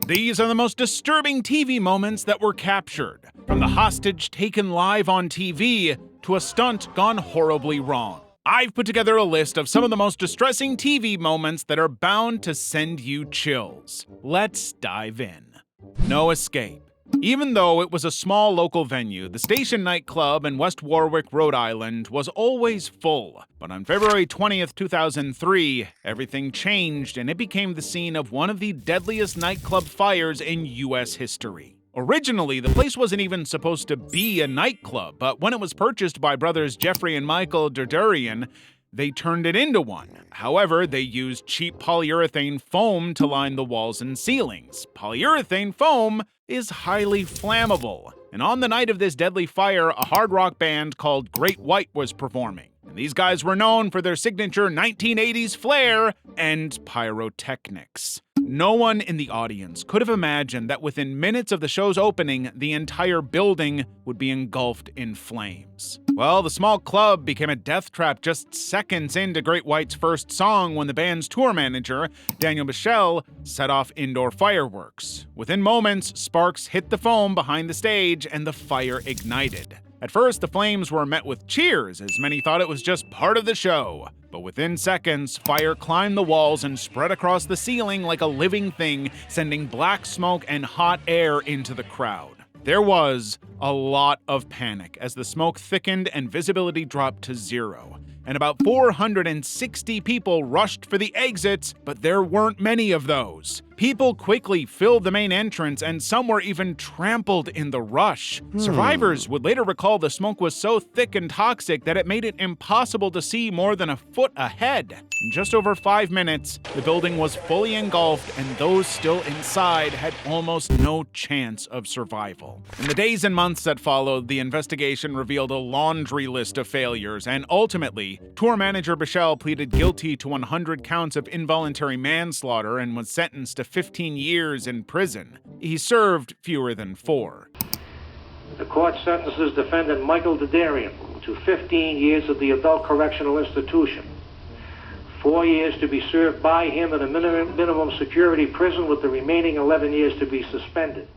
These are the most disturbing TV moments that were captured, from the hostage taken live on TV to a stunt gone horribly wrong. I've put together a list of some of the most distressing TV moments that are bound to send you chills. Let's dive in. No escape. Even though it was a small local venue, the Station nightclub in West Warwick, Rhode Island was always full. But on February 20th, 2003, everything changed and it became the scene of one of the deadliest nightclub fires in US history. Originally, the place wasn't even supposed to be a nightclub, but when it was purchased by brothers Jeffrey and Michael Dryden, they turned it into one. However, they used cheap polyurethane foam to line the walls and ceilings. Polyurethane foam is highly flammable. And on the night of this deadly fire, a hard rock band called Great White was performing. And these guys were known for their signature 1980s flair and pyrotechnics. No one in the audience could have imagined that within minutes of the show's opening, the entire building would be engulfed in flames. Well, the small club became a death trap just seconds into Great White's first song when the band's tour manager, Daniel Michel, set off indoor fireworks. Within moments, sparks hit the foam behind the stage and the fire ignited. At first, the flames were met with cheers, as many thought it was just part of the show. But within seconds, fire climbed the walls and spread across the ceiling like a living thing, sending black smoke and hot air into the crowd. There was a lot of panic as the smoke thickened and visibility dropped to zero. And about 460 people rushed for the exits, but there weren't many of those. People quickly filled the main entrance, and some were even trampled in the rush. Survivors would later recall the smoke was so thick and toxic that it made it impossible to see more than a foot ahead. In just over 5 minutes, the building was fully engulfed, and those still inside had almost no chance of survival. In the days and months that followed, the investigation revealed a laundry list of failures, and ultimately, tour manager Michel pleaded guilty to 100 counts of involuntary manslaughter and was sentenced to 15 years in prison. He served fewer than 4. The court sentences defendant Michael Dryden to 15 years at the adult correctional institution. 4 years to be served by him at a minimum security prison, with the remaining 11 years to be suspended.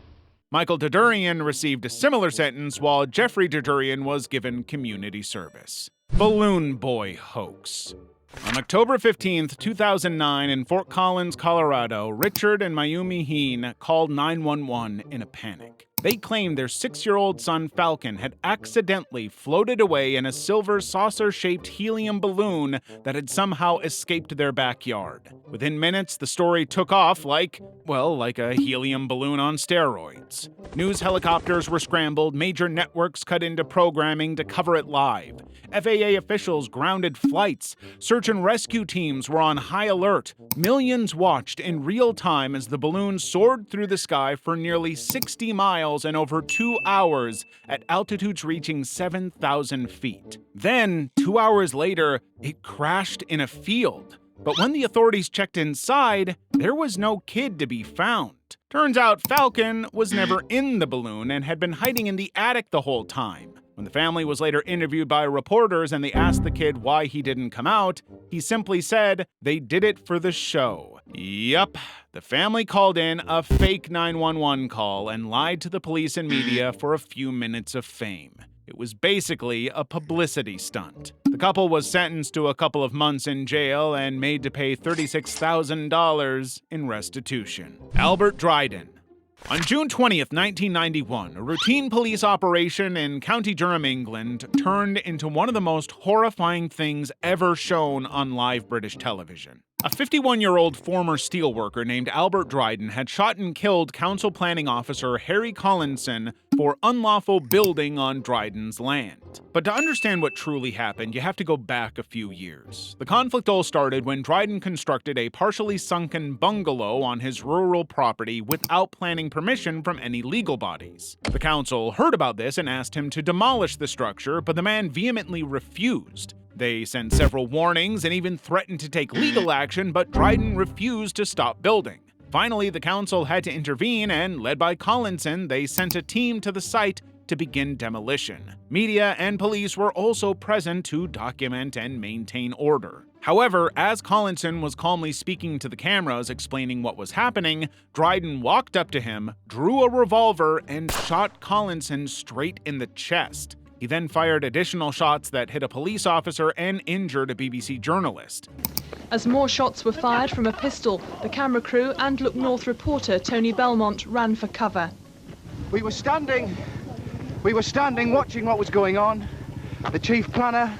Michael Dryden received a similar sentence, while Jeffrey Dryden was given community service. Balloon Boy Hoax. On October 15, 2009, in Fort Collins, Colorado, Richard and Mayumi Heen called 911 in a panic. They claimed their 6-year-old son Falcon had accidentally floated away in a silver saucer-shaped helium balloon that had somehow escaped their backyard. Within minutes, the story took off like a helium balloon on steroids. News helicopters were scrambled, major networks cut into programming to cover it live. FAA officials grounded flights. Search and rescue teams were on high alert. Millions watched in real time as the balloon soared through the sky for nearly 60 miles and over 2 hours at altitudes reaching 7,000 feet. Then, 2 hours later, it crashed in a field. But when the authorities checked inside, there was no kid to be found. Turns out Falcon was never in the balloon and had been hiding in the attic the whole time. When the family was later interviewed by reporters and they asked the kid why he didn't come out, he simply said they did it for the show. Yup, the family called in a fake 911 call and lied to the police and media for a few minutes of fame. It was basically a publicity stunt. The couple was sentenced to a couple of months in jail and made to pay $36,000 in restitution. Albert Dryden. On June 20th, 1991, a routine police operation in County Durham, England, turned into one of the most horrifying things ever shown on live British television. A 51-year-old former steelworker named Albert Dryden had shot and killed Council Planning Officer Harry Collinson for unlawful building on Dryden's land. But to understand what truly happened, you have to go back a few years. The conflict all started when Dryden constructed a partially sunken bungalow on his rural property without planning permission from any legal bodies. The council heard about this and asked him to demolish the structure, but the man vehemently refused. They sent several warnings and even threatened to take legal action, but Dryden refused to stop building. Finally, the council had to intervene, and led by Collinson, they sent a team to the site to begin demolition. Media and police were also present to document and maintain order. However, as Collinson was calmly speaking to the cameras explaining what was happening, Dryden walked up to him, drew a revolver, and shot Collinson straight in the chest. He then fired additional shots that hit a police officer and injured a BBC journalist. As more shots were fired from a pistol, the camera crew and Look North reporter Tony Belmont ran for cover. We were standing watching what was going on. The chief planner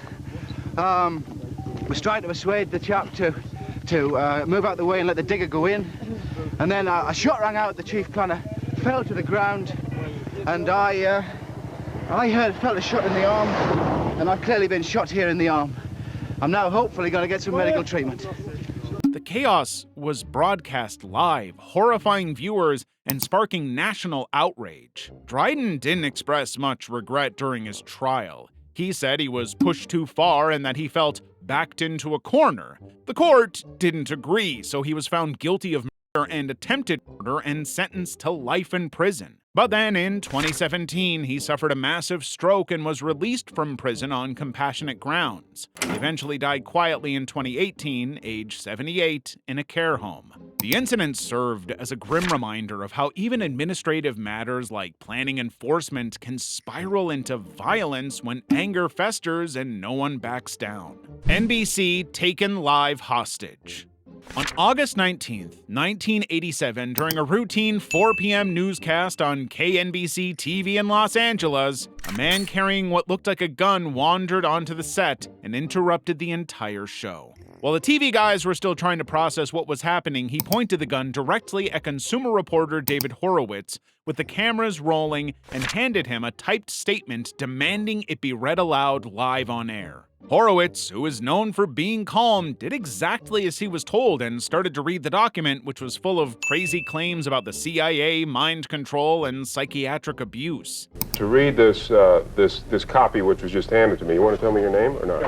was trying to persuade the chap to move out the way and let the digger go in. And then a shot rang out, the chief planner fell to the ground, and I felt a shot in the arm, and I've clearly been shot here in the arm. I'm now hopefully going to get some medical treatment. The chaos was broadcast live, horrifying viewers and sparking national outrage. Dryden didn't express much regret during his trial. He said he was pushed too far and that he felt backed into a corner. The court didn't agree, so he was found guilty of murder and attempted murder and sentenced to life in prison. But then in 2017, he suffered a massive stroke and was released from prison on compassionate grounds. He eventually died quietly in 2018, age 78, in a care home. The incident served as a grim reminder of how even administrative matters like planning enforcement can spiral into violence when anger festers and no one backs down. NBC taken live hostage. On August 19th, 1987, during a routine 4 p.m. newscast on KNBC TV in Los Angeles, a man carrying what looked like a gun wandered onto the set and interrupted the entire show. While the TV guys were still trying to process what was happening, he pointed the gun directly at consumer reporter David Horowitz, with the cameras rolling, and handed him a typed statement demanding it be read aloud live on air. Horowitz, who is known for being calm, did exactly as he was told and started to read the document, which was full of crazy claims about the CIA, mind control, and psychiatric abuse. To read this copy which was just handed to me, you want to tell me your name or not?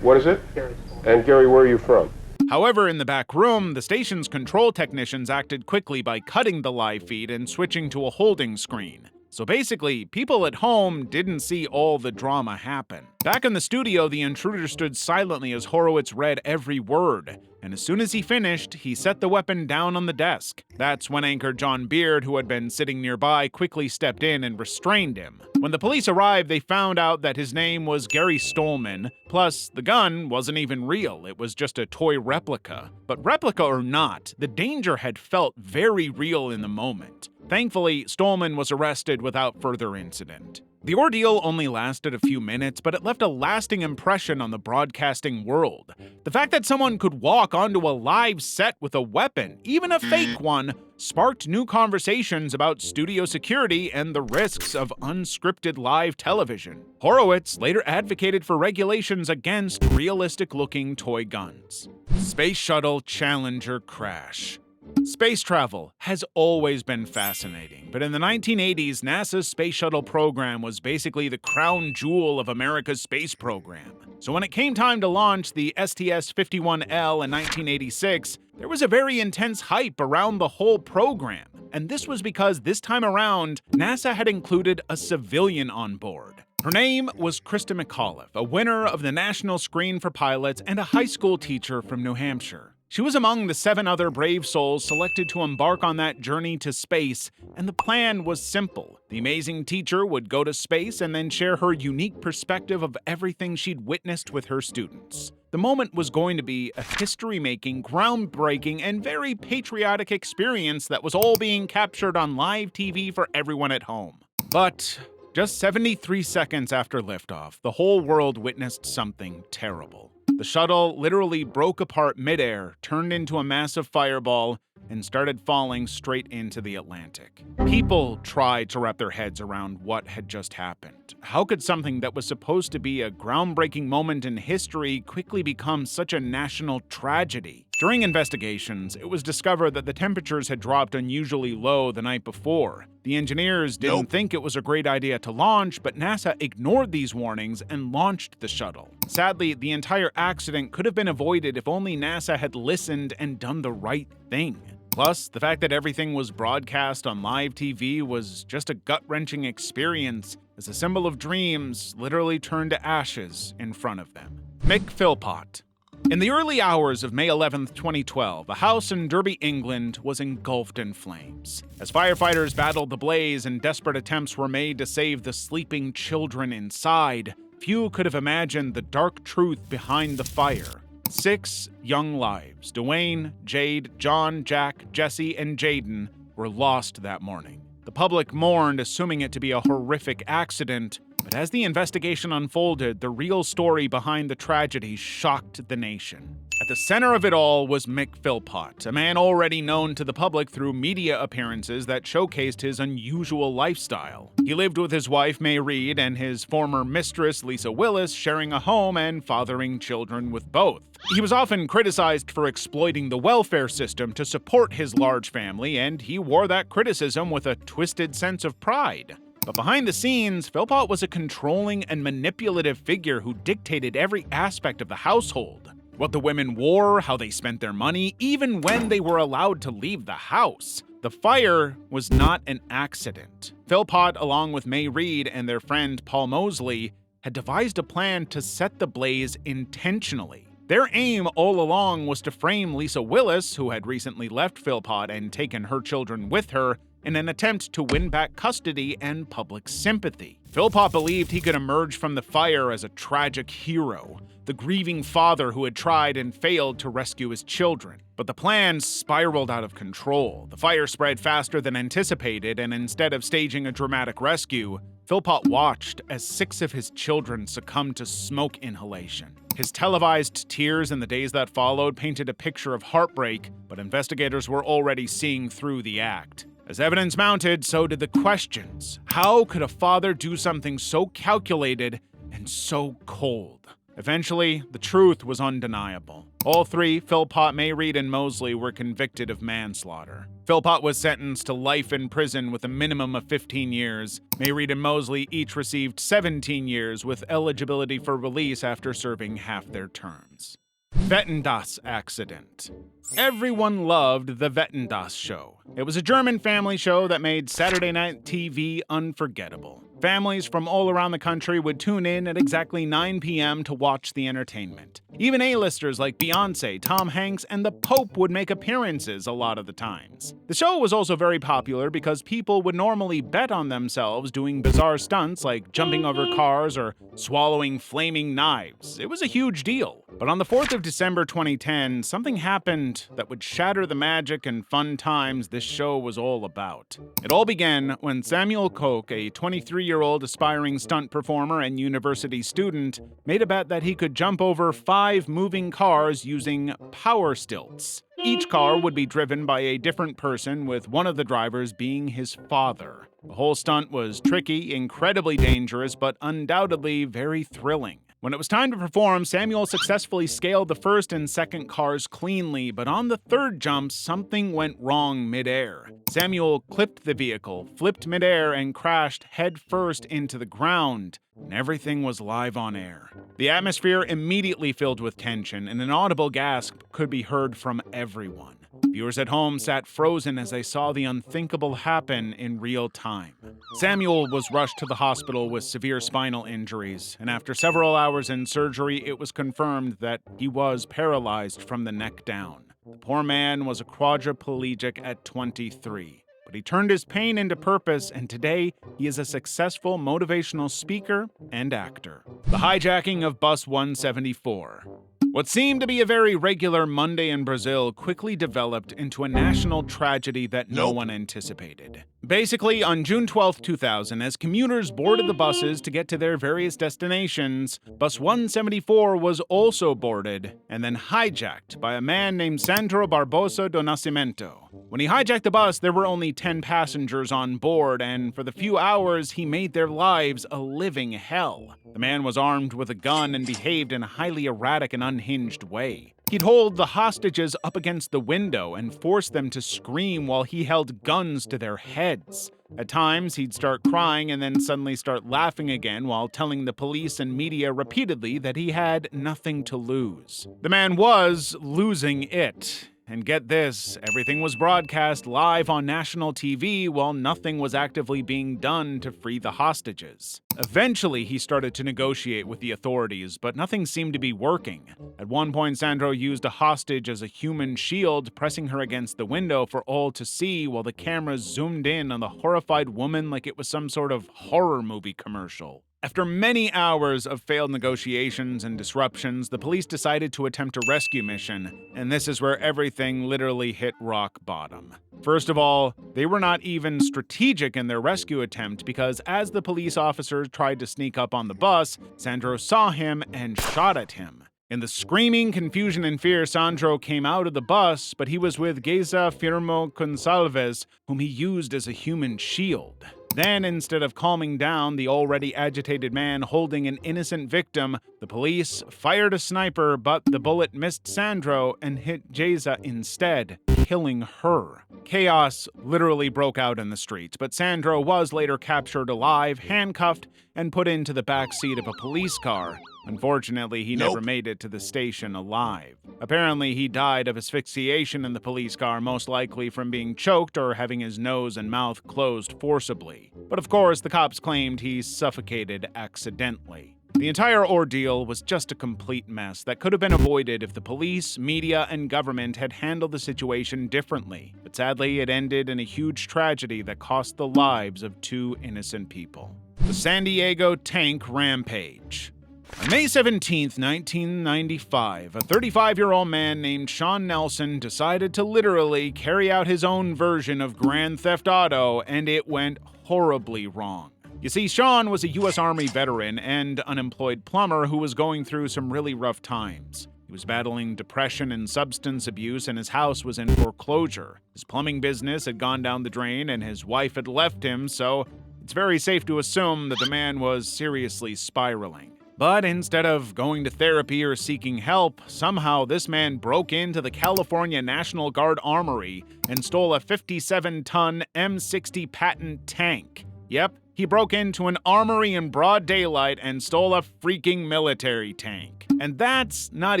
What is it? Gary. And Gary, where are you from? However, in the back room, the station's control technicians acted quickly by cutting the live feed and switching to a holding screen. So basically, people at home didn't see all the drama happen. Back in the studio, the intruder stood silently as Horowitz read every word, and as soon as he finished, he set the weapon down on the desk. That's when anchor John Beard, who had been sitting nearby, quickly stepped in and restrained him. When the police arrived, they found out that his name was Gary Stolman, plus the gun wasn't even real, it was just a toy replica. But replica or not, the danger had felt very real in the moment. Thankfully, Stolman was arrested without further incident. The ordeal only lasted a few minutes, but it left a lasting impression on the broadcasting world. The fact that someone could walk onto a live set with a weapon, even a fake one, sparked new conversations about studio security and the risks of unscripted live television. Horowitz later advocated for regulations against realistic-looking toy guns. Space Shuttle Challenger crash. Space travel has always been fascinating, but in the 1980s, NASA's Space Shuttle program was basically the crown jewel of America's space program. So when it came time to launch the STS-51L in 1986, there was a very intense hype around the whole program. And this was because this time around, NASA had included a civilian on board. Her name was Krista McAuliffe, a winner of the National Screen for Pilots and a high school teacher from New Hampshire. She was among the 7 other brave souls selected to embark on that journey to space, and the plan was simple. The amazing teacher would go to space and then share her unique perspective of everything she'd witnessed with her students. The moment was going to be a history-making, groundbreaking, and very patriotic experience that was all being captured on live TV for everyone at home. But just 73 seconds after liftoff, the whole world witnessed something terrible. The shuttle literally broke apart midair, turned into a massive fireball, and started falling straight into the Atlantic. People tried to wrap their heads around what had just happened. How could something that was supposed to be a groundbreaking moment in history quickly become such a national tragedy? During investigations, it was discovered that the temperatures had dropped unusually low the night before. The engineers didn't think it was a great idea to launch, but NASA ignored these warnings and launched the shuttle. Sadly, the entire accident could have been avoided if only NASA had listened and done the right thing. Plus, the fact that everything was broadcast on live TV was just a gut-wrenching experience, as a symbol of dreams literally turned to ashes in front of them. Mick Philpot. In the early hours of May 11, 2012, a house in Derby, England was engulfed in flames. As firefighters battled the blaze and desperate attempts were made to save the sleeping children inside, few could have imagined the dark truth behind the fire. 6 young lives, Dwayne, Jade, John, Jack, Jesse, and Jaden, were lost that morning. The public mourned, assuming it to be a horrific accident, but as the investigation unfolded, the real story behind the tragedy shocked the nation. At the center of it all was Mick Philpot, a man already known to the public through media appearances that showcased his unusual lifestyle. He lived with his wife, May Reed, and his former mistress, Lisa Willis, sharing a home and fathering children with both. He was often criticized for exploiting the welfare system to support his large family, and he wore that criticism with a twisted sense of pride. But behind the scenes, Philpot was a controlling and manipulative figure who dictated every aspect of the household. What the women wore, how they spent their money, even when they were allowed to leave the house. The fire was not an accident. Philpot, along with May Reed and their friend Paul Mosley, had devised a plan to set the blaze intentionally. Their aim all along was to frame Lisa Willis, who had recently left Philpot and taken her children with her, in an attempt to win back custody and public sympathy. Philpot believed he could emerge from the fire as a tragic hero, the grieving father who had tried and failed to rescue his children. But the plan spiraled out of control. The fire spread faster than anticipated, and instead of staging a dramatic rescue, Philpot watched as 6 of his children succumbed to smoke inhalation. His televised tears in the days that followed painted a picture of heartbreak, but investigators were already seeing through the act. As evidence mounted, so did the questions. How could a father do something so calculated and so cold? Eventually, the truth was undeniable. All 3, Philpot, May Reed, and Mosley, were convicted of manslaughter. Philpot was sentenced to life in prison with a minimum of 15 years. May Reed and Mosley each received 17 years with eligibility for release after serving half their terms. Vetendas Accident. Everyone loved The Vetendas Show. It was a German family show that made Saturday night TV unforgettable. Families from all around the country would tune in at exactly 9 p.m. to watch the entertainment. Even A-listers like Beyoncé, Tom Hanks, and the Pope would make appearances a lot of the times. The show was also very popular because people would normally bet on themselves doing bizarre stunts like jumping over cars or swallowing flaming knives. It was a huge deal. But on the 4th of December 2010, something happened that would shatter the magic and fun times this show was all about. It all began when Samuel Koch, a 23-year-old aspiring stunt performer and university student, made a bet that he could jump over 5 moving cars using power stilts. Each car would be driven by a different person, with one of the drivers being his father. The whole stunt was tricky, incredibly dangerous, but undoubtedly very thrilling. When it was time to perform, Samuel successfully scaled the first and second cars cleanly, but on the third jump, something went wrong midair. Samuel clipped the vehicle, flipped midair, and crashed headfirst into the ground, and everything was live on air. The atmosphere immediately filled with tension, and an audible gasp could be heard from everyone. Viewers at home sat frozen as they saw the unthinkable happen in real time. Samuel was rushed to the hospital with severe spinal injuries, and after several hours in surgery, it was confirmed that he was paralyzed from the neck down. The poor man was a quadriplegic at 23. But he turned his pain into purpose, and today he is a successful motivational speaker and actor. The hijacking of Bus 174. What seemed to be a very regular Monday in Brazil quickly developed into a national tragedy that no one anticipated. Basically, on June 12, 2000, as commuters boarded the buses to get to their various destinations, Bus 174 was also boarded and then hijacked by a man named Sandro Barbosa do Nascimento. When he hijacked the bus, there were only 10 passengers on board, and for the few hours, he made their lives a living hell. The man was armed with a gun and behaved in a highly erratic and unhinged way. He'd hold the hostages up against the window and force them to scream while he held guns to their heads. At times, he'd start crying and then suddenly start laughing again while telling the police and media repeatedly that he had nothing to lose. The man was losing it. And get this, everything was broadcast live on national TV while nothing was actively being done to free the hostages. Eventually, he started to negotiate with the authorities, but nothing seemed to be working. At one point, Sandro used a hostage as a human shield, pressing her against the window for all to see while the camera zoomed in on the horrified woman like it was some sort of horror movie commercial. After many hours of failed negotiations and disruptions, the police decided to attempt a rescue mission, and this is where everything literally hit rock bottom. First of all, they were not even strategic in their rescue attempt because as the police officer tried to sneak up on the bus, Sandro saw him and shot at him. In the screaming confusion and fear, Sandro came out of the bus, but he was with Geza Firmo Gonçalves, whom he used as a human shield. Then, instead of calming down the already agitated man holding an innocent victim, the police fired a sniper, but the bullet missed Sandro and hit Geza instead, killing her. Chaos literally broke out in the streets, but Sandro was later captured alive, handcuffed, and put into the back seat of a police car. Unfortunately, he never made it to the station alive. Apparently, he died of asphyxiation in the police car, most likely from being choked or having his nose and mouth closed forcibly. But of course, the cops claimed he suffocated accidentally. The entire ordeal was just a complete mess that could have been avoided if the police, media, and government had handled the situation differently. But sadly, it ended in a huge tragedy that cost the lives of 2 innocent people. The San Diego tank Rampage. On May 17, 1995, a 35-year-old man named Sean Nelson decided to literally carry out his own version of Grand Theft Auto, and it went horribly wrong. You see, Sean was a U.S. Army veteran and unemployed plumber who was going through some really rough times. He was battling depression and substance abuse, and his house was in foreclosure. His plumbing business had gone down the drain, and his wife had left him, so it's very safe to assume that the man was seriously spiraling. But instead of going to therapy or seeking help, somehow this man broke into the California National Guard Armory and stole a 57-ton M60 Patton tank. Yep, he broke into an armory in broad daylight and stole a freaking military tank. And that's not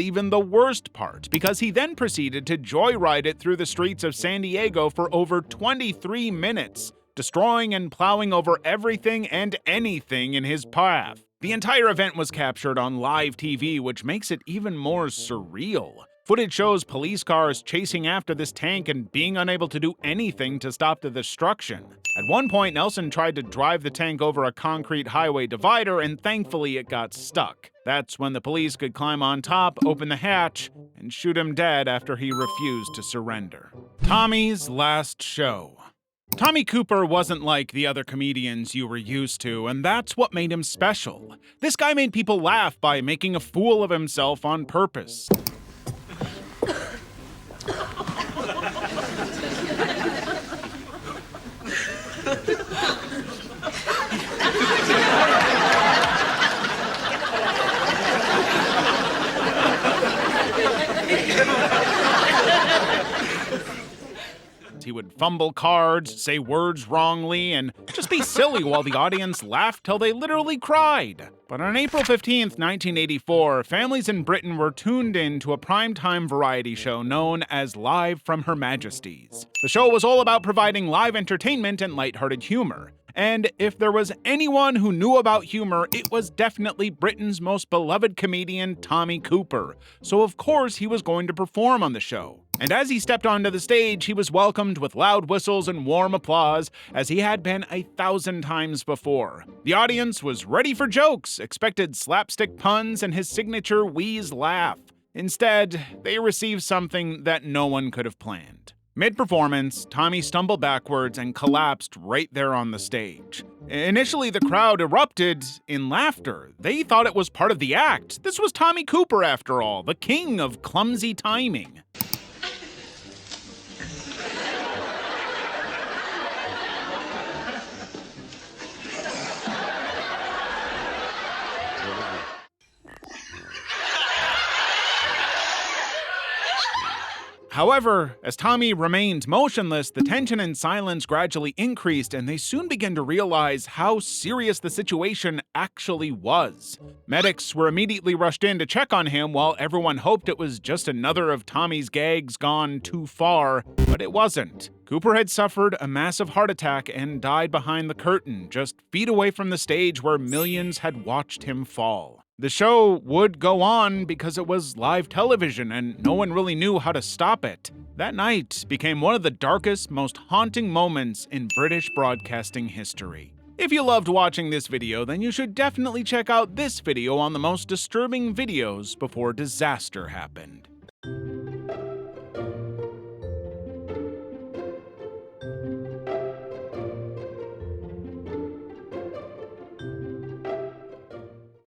even the worst part, because he then proceeded to joyride it through the streets of San Diego for over 23 minutes, destroying and plowing over everything and anything in his path. The entire event was captured on live TV, which makes it even more surreal. Footage shows police cars chasing after this tank and being unable to do anything to stop the destruction. At one point, Nelson tried to drive the tank over a concrete highway divider, and thankfully it got stuck. That's when the police could climb on top, open the hatch, and shoot him dead after he refused to surrender. Tommy's last show. Tommy Cooper wasn't like the other comedians you were used to, and that's what made him special. This guy made people laugh by making a fool of himself on purpose. He would fumble cards, say words wrongly, and just be silly while the audience laughed till they literally cried. But on April 15th, 1984, families in Britain were tuned in to a primetime variety show known as Live from Her Majesty's. The show was all about providing live entertainment and lighthearted humor. And if there was anyone who knew about humor, it was definitely Britain's most beloved comedian, Tommy Cooper. So of course he was going to perform on the show. And as he stepped onto the stage, he was welcomed with loud whistles and warm applause, as he had been 1,000 times before. The audience was ready for jokes, expected slapstick puns, and his signature wheeze laugh. Instead, they received something that no one could have planned. Mid-performance, Tommy stumbled backwards and collapsed right there on the stage. Initially, the crowd erupted in laughter. They thought it was part of the act. This was Tommy Cooper, after all, the king of clumsy timing. However, as Tommy remained motionless, the tension and silence gradually increased, and they soon began to realize how serious the situation actually was. Medics were immediately rushed in to check on him, while everyone hoped it was just another of Tommy's gags gone too far, but it wasn't. Cooper had suffered a massive heart attack and died behind the curtain, just feet away from the stage where millions had watched him fall. The show would go on because it was live television and no one really knew how to stop it. That night became one of the darkest, most haunting moments in British broadcasting history. If you loved watching this video, then you should definitely check out this video on the most disturbing videos before disaster happened.